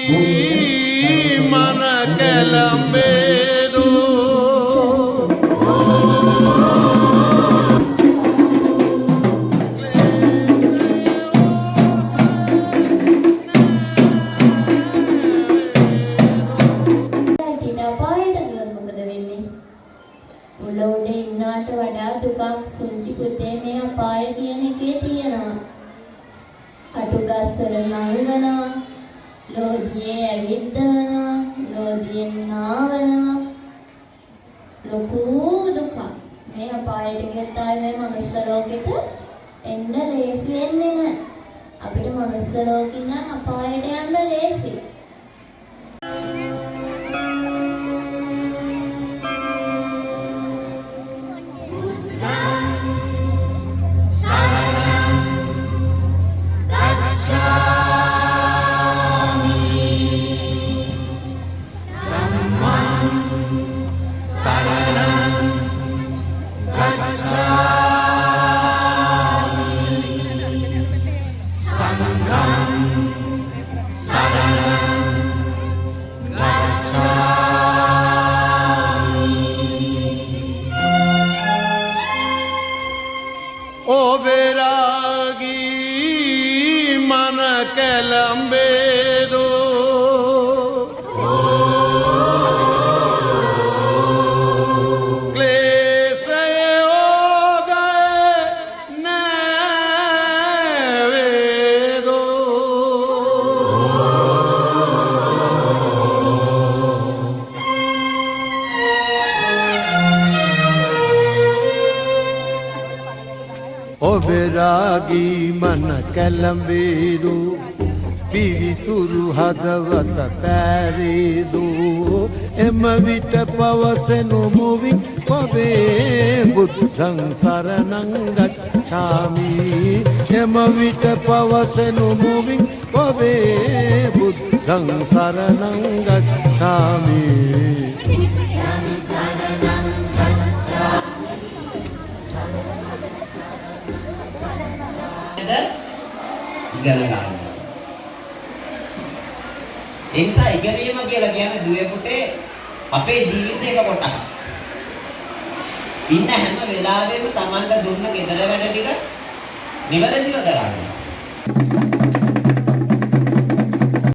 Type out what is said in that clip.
ඔබෙරාගී මන කැළඹේදෝ උඩ ඉන්නාට වඩා දුකක් කුංචි පුතේ මේ අපාය කියන එකේ තියෙනවා. කටුගස්වල නංගනවා, ලෝදියේ ඇවිද්දනවා, ලෝදියෙන් නාවනවා. ලොකු දුක. මේ අපායට ගියත් ආයේ මේ මනුස්ස ලෝකෙට එන්න ලේසි වෙන්නේ නැහැ. අපිට මනුස්ස ලෝකෙ ඉඳන් අපායට යන්න ලේසි. ඔබෙරාගී මන කැළඹේදෝ ක්ලේශය ඕගය නෑවේදෝ ඔබෙරාගී මන කැළඹේදු පිවිතුරු හදවත පෑරේදු එම විට පවසනු මුවින් ඔබේ බුද්ධං සරණං ගච්ඡාමි එම විට පවසනු මුවින් ඔබේ බුද්ධං සරණං ගච්ඡාමි ඉගෙන ගන්න. ඒ නිසා ඉගෙනීම කියලා කියන්නේ දුවේ පුතේ අපේ ජීවිතේක කොටක්. ඉන්න හැම වෙලාවෙම Tamanට දුන්න ගෙදර වැඩ ටික නිවැරදිව කරන්න.